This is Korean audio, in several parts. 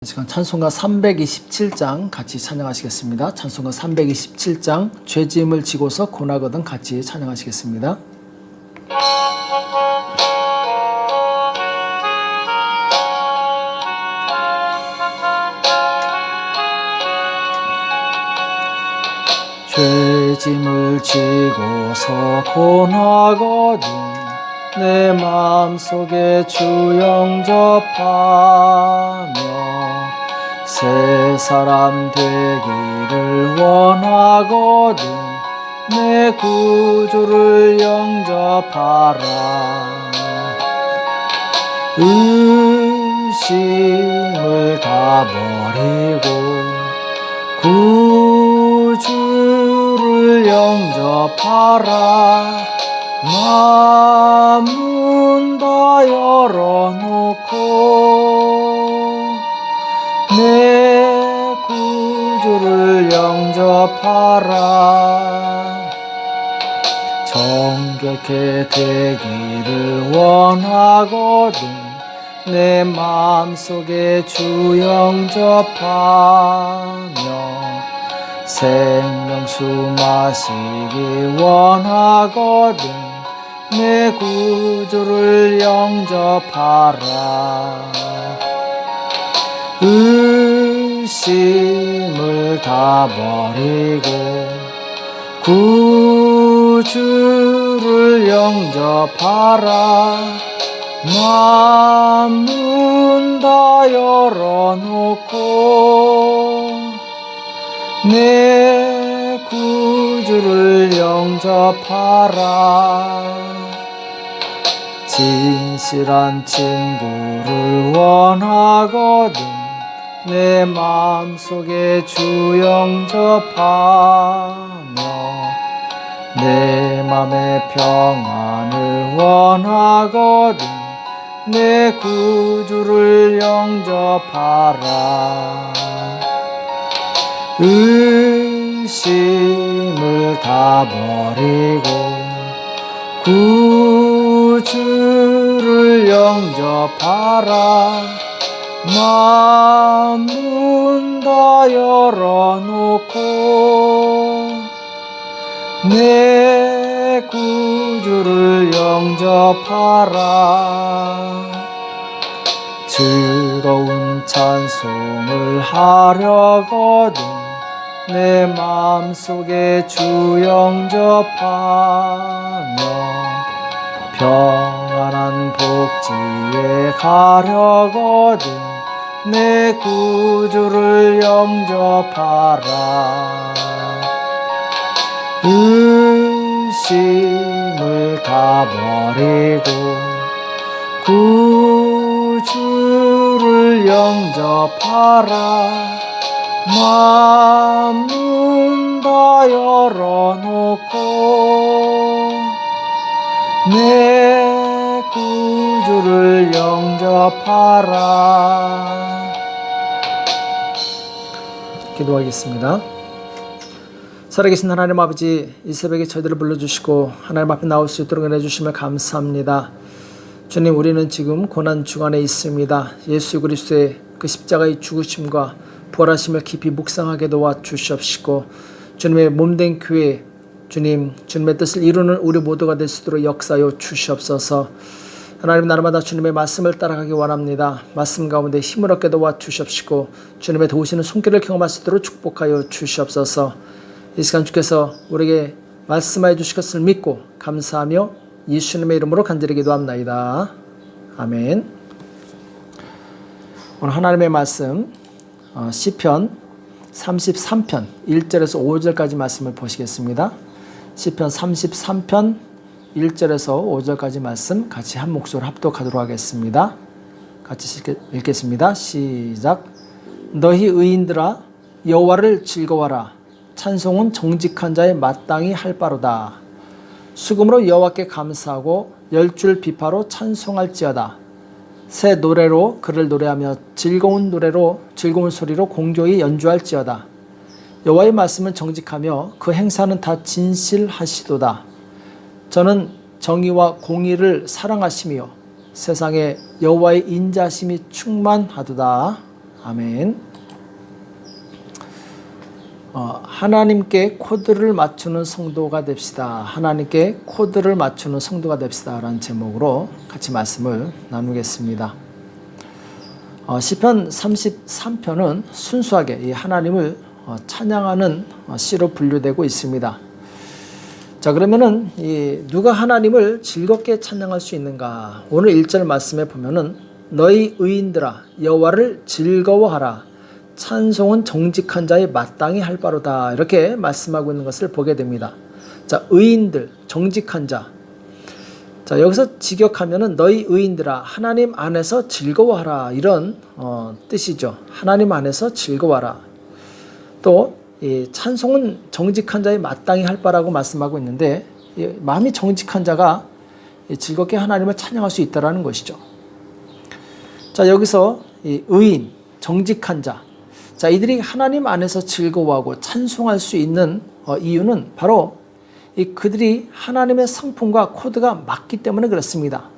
지금 찬송가 327장 같이 찬양하시겠습니다. 찬송가 327장 죄짐을 지고서 고나거든 같이 찬양하시겠습니다. 죄짐을 지고서 고나거든 내 마음속에 주 영접하며 새 사람 되기를 원하거든 내 구주를 영접하라. 의심을 다 버리고 구주를 영접하라. 마문 다 열어놓고 내 구주를 영접하라. 정결케 되기를 원하거든 내 마음속에 주 영접하며 생명수 마시기 원하거든 내 구주를 영접하라. 의심을 다 버리고 구주를 영접하라. 만문 다 열어놓고 내 구주를 영접하라. 진실한 친구를 원하거든 내 마음속에 주 영접하며 내 맘의 평안을 원하거든 내 구주를 영접하라. 의심을 다 버리고 구주를 영접하라. 만문 다 열어놓고 내 구주를 영접하라. 즐거운 찬송을 하려거든 내 마음속에 주 영접하며 평안한 복지에 가려거든 내 구주를 영접하라. 의심을 다 버리고 구주를 영접하라. 만문 다 열어놓고 내 구주를 영접하라. 기도하겠습니다. 살아계신 하나님 아버지, 이 새벽에 저희들을 불러주시고 하나님 앞에 나올 수 있도록 해주시면 감사합니다. 주님, 우리는 지금 고난 주간에 있습니다. 예수 그리스도의 그 십자가의 죽으심과 부활하심을 깊이 묵상하게 도와주시옵시고 주님의 몸된 교회, 주님의 뜻을 이루는 우리 모두가 될 수 있도록 역사하여 주시옵소서. 하나님, 날마다 주님의 말씀을 따라가기 원합니다. 말씀 가운데 힘을 얻게 도와주시옵시고 주님의 도우시는 손길을 경험할 수 있도록 축복하여 주시옵소서. 이 시간 주께서 우리에게 말씀하여 주실 것을 믿고 감사하며 예수님의 이름으로 간절히 기도합나이다. 아멘. 오늘 하나님의 말씀 시편 33편 1절에서 5절까지 말씀을 보시겠습니다. 시편 33편 1절에서 5절까지 말씀 같이 한 목소리로 합독하도록 하겠습니다. 같이 읽겠습니다. 시작. 너희 의인들아 여호와를 즐거워하라. 찬송은 정직한 자의 마땅히 할 바로다. 수금으로 여호와께 감사하고 열줄 비파로 찬송할지어다. 새 노래로 그를 노래하며 즐거운 소리로 공조히 연주할지어다. 여호와의 말씀은 정직하며 그 행사는 다 진실하시도다. 저는 정의와 공의를 사랑하시며 세상에 여호와의 인자심이 충만하도다. 아멘. 하나님께 코드를 맞추는 성도가 됩시다. 하나님께 코드를 맞추는 성도가 됩시다. 라는 제목으로 같이 말씀을 나누겠습니다. 시편 33편은 순수하게 이 하나님을 찬양하는 시로 분류되고 있습니다. 자, 그러면은 누가 하나님을 즐겁게 찬양할 수 있는가? 오늘 1절 말씀에 보면은 너희 의인들아 여호와를 즐거워하라. 찬송은 정직한 자의 마땅히 할 바로다. 이렇게 말씀하고 있는 것을 보게 됩니다. 자, 의인들, 정직한 자. 자, 여기서 직역하면은 너희 의인들아 하나님 안에서 즐거워하라. 이런 뜻이죠. 하나님 안에서 즐거워하라. 또 이 찬송은 정직한 자의 마땅히 할 바라고 말씀하고 있는데 마음이 정직한 자가 즐겁게 하나님을 찬양할 수 있다라는 것이죠. 자, 여기서 이 의인, 정직한 자. 자, 이들이 하나님 안에서 즐거워하고 찬송할 수 있는 이유는 바로 그들이 하나님의 성품과 코드가 맞기 때문에 그렇습니다.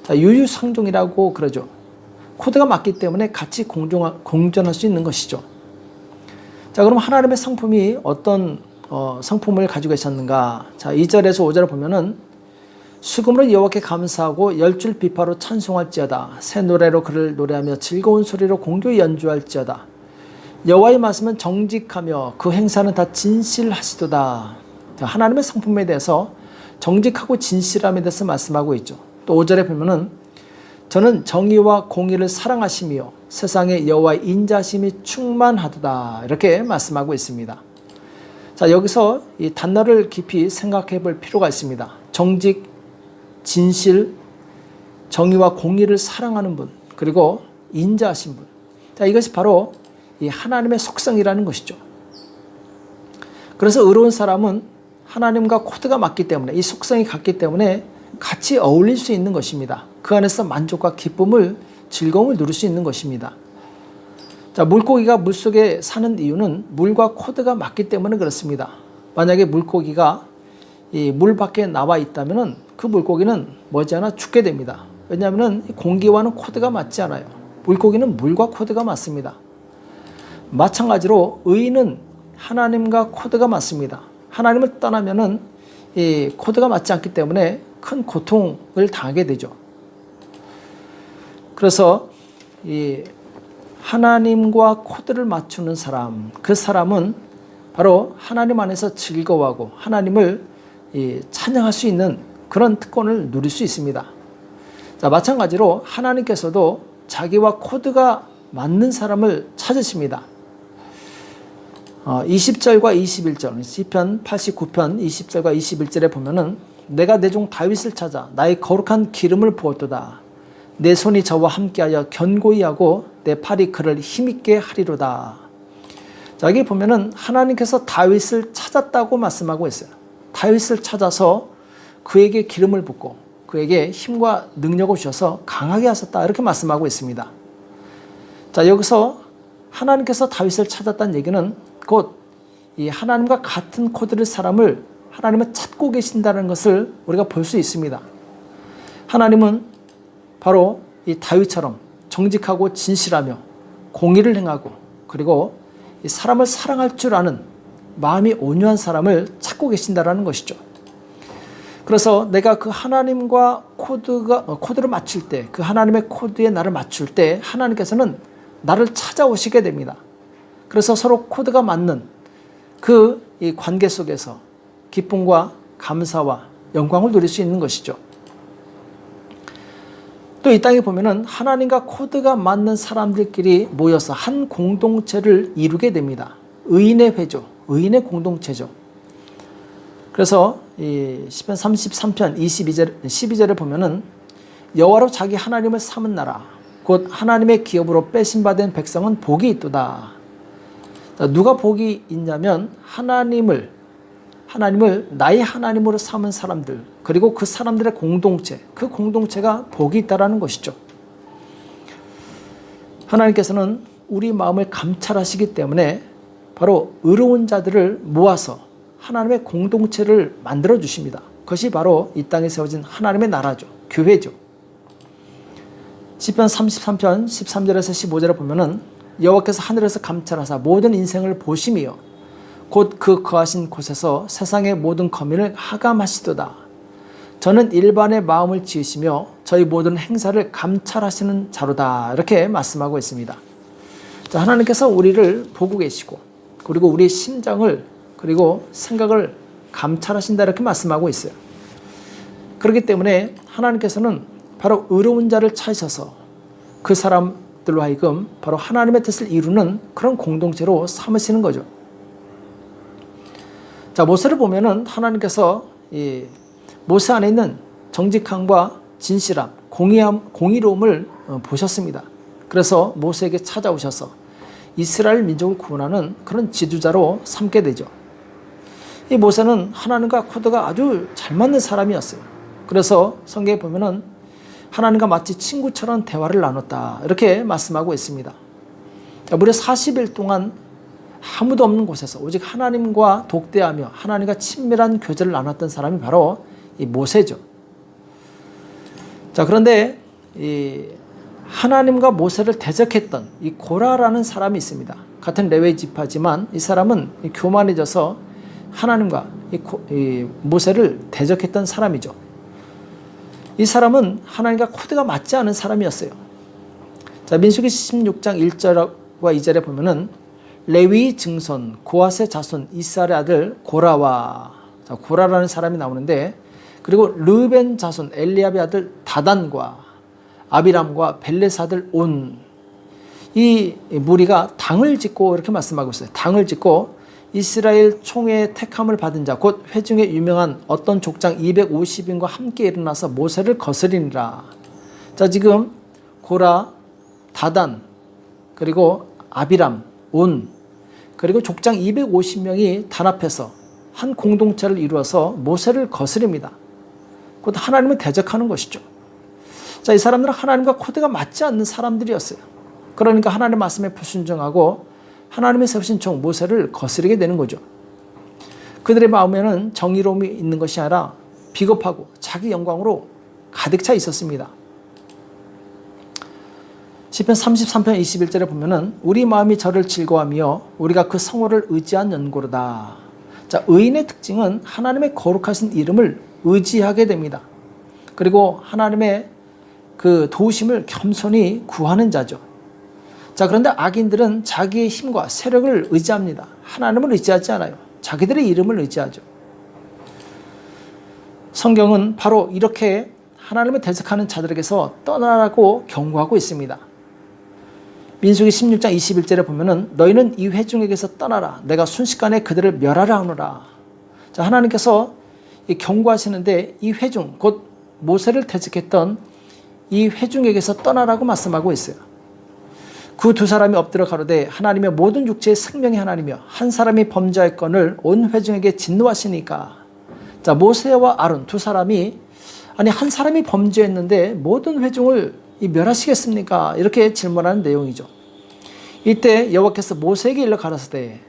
자, 유유상종이라고 그러죠. 코드가 맞기 때문에 같이 공존할 수 있는 것이죠. 자, 그럼 하나님의 성품이 어떤 성품을 가지고 계셨는가? 자, 2절에서 5절을 보면은 수금으로 여호와께 감사하고 열줄 비파로 찬송할지어다. 새 노래로 그를 노래하며 즐거운 소리로 공교히 연주할지어다. 여호와의 말씀은 정직하며 그 행사는 다 진실하시도다. 하나님의 성품에 대해서 정직하고 진실함에 대해서 말씀하고 있죠. 또 5절에 보면은 저는 정의와 공의를 사랑하시며 세상에 여호와의 인자심이 충만하도다. 이렇게 말씀하고 있습니다. 자, 여기서 이 단어를 깊이 생각해 볼 필요가 있습니다. 정직, 진실, 정의와 공의를 사랑하는 분, 그리고 인자하신 분. 자, 이것이 바로 이 하나님의 속성이라는 것이죠. 그래서 의로운 사람은 하나님과 코드가 맞기 때문에 이 속성이 같기 때문에 같이 어울릴 수 있는 것입니다. 그 안에서 만족과 기쁨을 즐거움을 누릴 수 있는 것입니다. 자, 물고기가 물속에 사는 이유는 물과 코드가 맞기 때문에 그렇습니다. 만약에 물고기가 이 물 밖에 나와 있다면 그 물고기는 머지않아 죽게 됩니다. 왜냐하면 공기와는 코드가 맞지 않아요. 물고기는 물과 코드가 맞습니다. 마찬가지로 의인은 하나님과 코드가 맞습니다. 하나님을 떠나면은 이 코드가 맞지 않기 때문에 큰 고통을 당하게 되죠. 그래서 이 하나님과 코드를 맞추는 사람, 그 사람은 바로 하나님 안에서 즐거워하고 하나님을 찬양할 수 있는 그런 특권을 누릴 수 있습니다. 자, 마찬가지로 하나님께서도 자기와 코드가 맞는 사람을 찾으십니다. 20절과 21절, 시편 89편 20절과 21절에 보면은 내가 내 종 다윗을 찾아 나의 거룩한 기름을 부었도다. 내 손이 저와 함께하여 견고히 하고 내 팔이 그를 힘있게 하리로다. 자, 여기 보면은 하나님께서 다윗을 찾았다고 말씀하고 있어요. 다윗을 찾아서 그에게 기름을 붓고 그에게 힘과 능력을 주셔서 강하게 하셨다. 이렇게 말씀하고 있습니다. 자, 여기서 하나님께서 다윗을 찾았다는 얘기는 곧 이 하나님과 같은 코드의 사람을 하나님은 찾고 계신다는 것을 우리가 볼 수 있습니다. 하나님은 바로 이 다윗처럼 정직하고 진실하며 공의를 행하고 그리고 이 사람을 사랑할 줄 아는 마음이 온유한 사람을 찾고 계신다는 것이죠. 그래서 내가 그 하나님과 코드를 맞출 때, 그 하나님의 코드에 나를 맞출 때 하나님께서는 나를 찾아오시게 됩니다. 그래서 서로 코드가 맞는 그 이 관계 속에서 기쁨과 감사와 영광을 누릴 수 있는 것이죠. 또 이 땅에 보면은 하나님과 코드가 맞는 사람들끼리 모여서 한 공동체를 이루게 됩니다. 의인의 회죠. 의인의 공동체죠. 그래서 이 시편 33편 12절을 보면은 여호와로 자기 하나님을 삼은 나라 곧 하나님의 기업으로 빼심받은 백성은 복이 있도다. 누가 복이 있냐면 하나님을 나의 하나님으로 삼은 사람들 그리고 그 사람들의 공동체, 그 공동체가 복이 있다라는 것이죠. 하나님께서는 우리 마음을 감찰하시기 때문에 바로 의로운 자들을 모아서 하나님의 공동체를 만들어 주십니다. 그것이 바로 이 땅에 세워진 하나님의 나라죠. 교회죠. 시편 33편 13절에서 15절에 보면은 여호와께서 하늘에서 감찰하사 모든 인생을 보심이요 곧 그 거하신 곳에서 세상의 모든 거민을 하감하시도다. 저는 일반의 마음을 지으시며 저희 모든 행사를 감찰하시는 자로다. 이렇게 말씀하고 있습니다. 자, 하나님께서 우리를 보고 계시고 그리고 우리의 심장을 그리고 생각을 감찰하신다 이렇게 말씀하고 있어요. 그렇기 때문에 하나님께서는 바로 의로운 자를 찾으셔서 그 사람들로 하여금 바로 하나님의 뜻을 이루는 그런 공동체로 삼으시는 거죠. 자, 모세를 보면은 하나님께서 이 모세 안에 있는 정직함과 진실함, 공의로움을 보셨습니다. 그래서 모세에게 찾아오셔서 이스라엘 민족을 구원하는 그런 지도자로 삼게 되죠. 이 모세는 하나님과 코드가 아주 잘 맞는 사람이었어요. 그래서 성경에 보면은 하나님과 마치 친구처럼 대화를 나눴다 이렇게 말씀하고 있습니다. 무려 40일 동안 아무도 없는 곳에서 오직 하나님과 독대하며 하나님과 친밀한 교제를 나눴던 사람이 바로 이 모세죠. 자, 그런데 이 하나님과 모세를 대적했던 이 고라라는 사람이 있습니다. 같은 레위 지파지만 이 사람은 교만해져서 하나님과 이 모세를 대적했던 사람이죠. 이 사람은 하나님과 코드가 맞지 않은 사람이었어요. 자, 민수기 16장 1절과 2절에 보면은 레위 증손 고핫의 자손 이스라엘의 아들 고라와, 자, 고라라는 사람이 나오는데, 그리고 르벤 자손 엘리압의 아들 다단과 아비람과 벨렛의 아들 온, 이 무리가 당을 짓고 이렇게 말씀하고 있어요. 당을 짓고 이스라엘 총회의 택함을 받은 자 곧 회중에 유명한 어떤 족장 250인과 함께 일어나서 모세를 거스리니라. 자, 지금 고라, 다단, 그리고 아비람, 온, 그리고 족장 250명이 단합해서 한 공동체를 이루어서 모세를 거스립니다. 곧 하나님을 대적하는 것이죠. 자, 이 사람들은 하나님과 코드가 맞지 않는 사람들이었어요. 그러니까 하나님의 말씀에 불순종하고 하나님의 세우신 종 모세를 거스르게 되는 거죠. 그들의 마음에는 정의로움이 있는 것이 아니라 비겁하고 자기 영광으로 가득 차 있었습니다. 시편 33편 21절에 보면은 우리 마음이 저를 즐거워하며 우리가 그 성호를 의지한 연고로다. 자, 의인의 특징은 하나님의 거룩하신 이름을 의지하게 됩니다. 그리고 하나님의 그 도우심을 겸손히 구하는 자죠. 자, 그런데 악인들은 자기의 힘과 세력을 의지합니다. 하나님을 의지하지 않아요. 자기들의 이름을 의지하죠. 성경은 바로 이렇게 하나님을 대적하는 자들에게서 떠나라고 경고하고 있습니다. 민수기 16장 21절에 보면은 너희는 이 회중에게서 떠나라. 내가 순식간에 그들을 멸하라 하노라. 자, 하나님께서 경고하시는데 이 회중, 곧 모세를 대적했던 이 회중에게서 떠나라고 말씀하고 있어요. 그 두 사람이 엎드려 가로되 하나님의 모든 육체의 생명의 하나님이여 한 사람이 범죄할 건을 온 회중에게 진노하시니까. 자, 모세와 아론 두 사람이 아니 한 사람이 범죄했는데 모든 회중을 멸하시겠습니까? 이렇게 질문하는 내용이죠. 이때 여호와께서 모세에게 일러 가라사대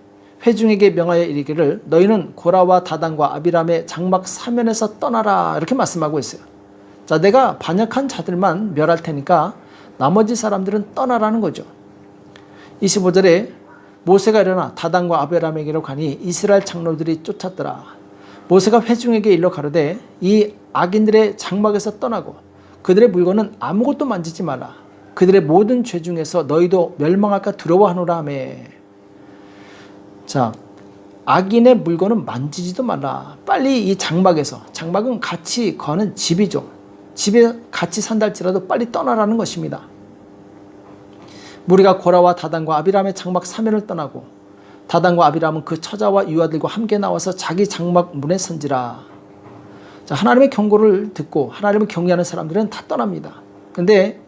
회중에게 명하여 이르기를 너희는 고라와 다단과 아비람의 장막 사면에서 떠나라 이렇게 말씀하고 있어요. 자, 내가 반역한 자들만 멸할 테니까 나머지 사람들은 떠나라는 거죠. 25절에 모세가 일어나 다단과 아비람에게로 가니 이스라엘 장로들이 쫓았더라. 모세가 회중에게 일러 가로되 이 악인들의 장막에서 떠나고 그들의 물건은 아무것도 만지지 마라. 그들의 모든 죄 중에서 너희도 멸망할까 두려워하노라 하며. 자, 악인의 물건은 만지지도 말라. 빨리 이 장막에서, 장막은 같이 거하는 집이죠. 집에 같이 산달지라도 빨리 떠나라는 것입니다. 무리가 고라와 다단과 아비람의 장막 사면을 떠나고 다단과 아비람은 그 처자와 유아들과 함께 나와서 자기 장막 문에 선지라. 자, 하나님의 경고를 듣고 하나님을 경외하는 사람들은 다 떠납니다. 근데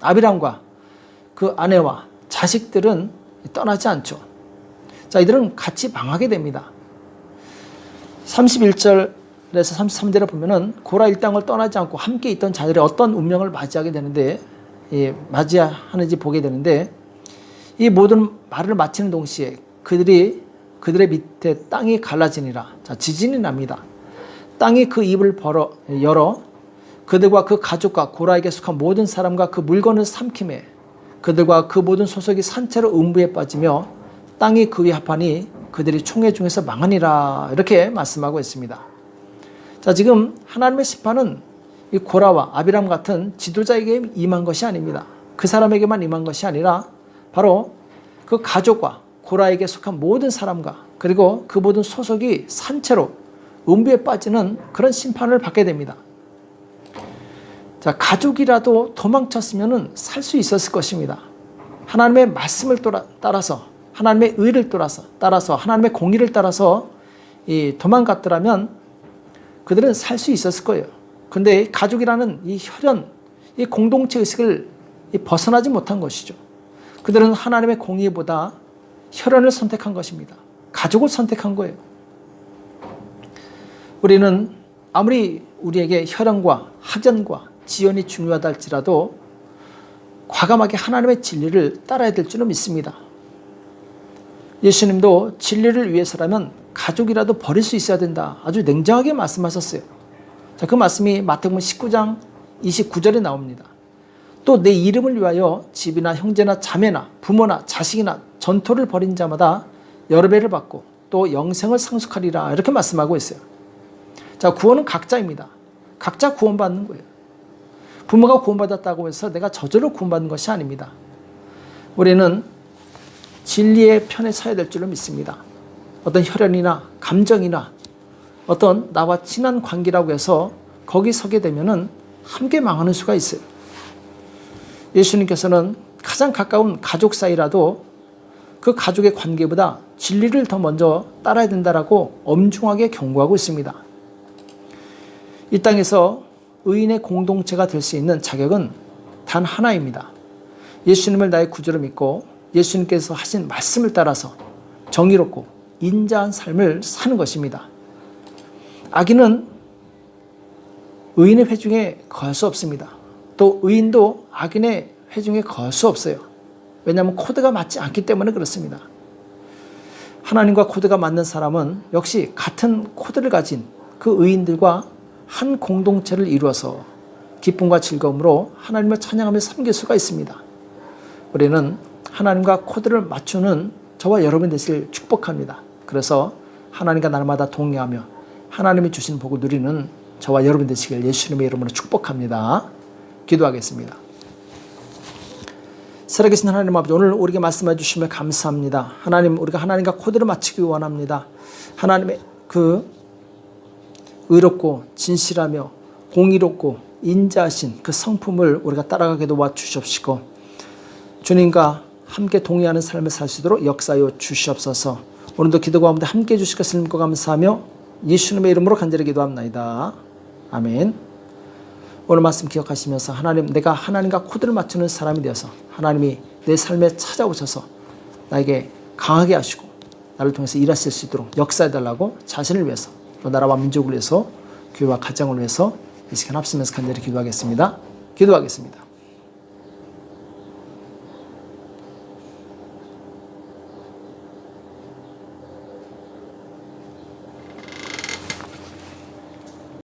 아비람과 그 아내와 자식들은 떠나지 않죠. 자, 이들은 같이 망하게 됩니다. 31절에서 33절에 보면은 고라 일당을 떠나지 않고 함께 있던 자들의 어떤 운명을 맞이하게 되는데, 맞이하는지 보게 되는데, 이 모든 말을 마치는 동시에 그들의 밑에 땅이 갈라지니라. 자, 지진이 납니다. 땅이 그 입을 열어 그들과 그 가족과 고라에게 속한 모든 사람과 그 물건을 삼킴에 그들과 그 모든 소속이 산채로 음부에 빠지며 땅이 그 위에 합하니 그들이 총회 중에서 망하니라. 이렇게 말씀하고 있습니다. 자, 지금 하나님의 심판은 이 고라와 아비람 같은 지도자에게 임한 것이 아닙니다. 그 사람에게만 임한 것이 아니라 바로 그 가족과 고라에게 속한 모든 사람과 그리고 그 모든 소속이 산채로 음부에 빠지는 그런 심판을 받게 됩니다. 자, 가족이라도 도망쳤으면 살 수 있었을 것입니다. 하나님의 말씀을 따라서 하나님의 의를 따라서 하나님의 공의를 따라서 도망갔더라면 그들은 살 수 있었을 거예요. 근데 가족이라는 이 혈연, 이 공동체 의식을 벗어나지 못한 것이죠. 그들은 하나님의 공의보다 혈연을 선택한 것입니다. 가족을 선택한 거예요. 우리는 아무리 우리에게 혈연과 학연과 지연이 중요하다 할지라도 과감하게 하나님의 진리를 따라야 될 줄은 믿습니다. 예수님도 진리를 위해서라면 가족이라도 버릴 수 있어야 된다. 아주 냉정하게 말씀하셨어요. 자, 그 말씀이 마태복음 19장 29절에 나옵니다. 또 내 이름을 위하여 집이나 형제나 자매나 부모나 자식이나 전토를 벌인 자마다 여러 배를 받고 또 영생을 상속하리라. 이렇게 말씀하고 있어요. 자, 구원은 각자입니다. 각자 구원받는 거예요. 부모가 구원받았다고 해서 내가 저절로 구원받는 것이 아닙니다. 우리는 진리의 편에 서야 될 줄로 믿습니다. 어떤 혈연이나 감정이나 어떤 나와 친한 관계라고 해서 거기 서게 되면은 함께 망하는 수가 있어요. 예수님께서는 가장 가까운 가족 사이라도 그 가족의 관계보다 진리를 더 먼저 따라야 된다라고 엄중하게 경고하고 있습니다. 이 땅에서 의인의 공동체가 될 수 있는 자격은 단 하나입니다. 예수님을 나의 구주로 믿고 예수님께서 하신 말씀을 따라서 정의롭고 인자한 삶을 사는 것입니다. 악인은 의인의 회중에 거할 수 없습니다. 또 의인도 악인의 회중에 거할 수 없어요. 왜냐하면 코드가 맞지 않기 때문에 그렇습니다. 하나님과 코드가 맞는 사람은 역시 같은 코드를 가진 그 의인들과 한 공동체를 이루어서 기쁨과 즐거움으로 하나님을 찬양하며 섬길 수가 있습니다. 우리는 하나님과 코드를 맞추는 저와 여러분 되시길 축복합니다. 그래서 하나님과 날마다 동행하며 하나님이 주신 복을 누리는 저와 여러분 되시길 예수님의 이름으로 축복합니다. 기도하겠습니다. 살아계신 하나님 아버지, 오늘 우리에게 말씀해 주시며 감사합니다. 하나님, 우리가 하나님과 코드를 맞추기 원합니다. 하나님의 그 의롭고 진실하며 공의롭고 인자하신 그 성품을 우리가 따라가게 도와주시옵시고 주님과 함께 동의하는 삶을 살 수 있도록 역사하여 주시옵소서. 오늘도 기도 가운데 함께 해주실 것을 믿고 감사하며 예수님의 이름으로 간절히 기도합나이다. 아멘. 오늘 말씀 기억하시면서 하나님, 내가 하나님과 코드를 맞추는 사람이 되어서 하나님이 내 삶에 찾아오셔서 나에게 강하게 하시고 나를 통해서 일하실 수 있도록 역사해달라고 자신을 위해서 또 나라와 민족을 위해서 교회와 가정을 위해서 이 시간 합심해서 간절히 기도하겠습니다. 기도하겠습니다.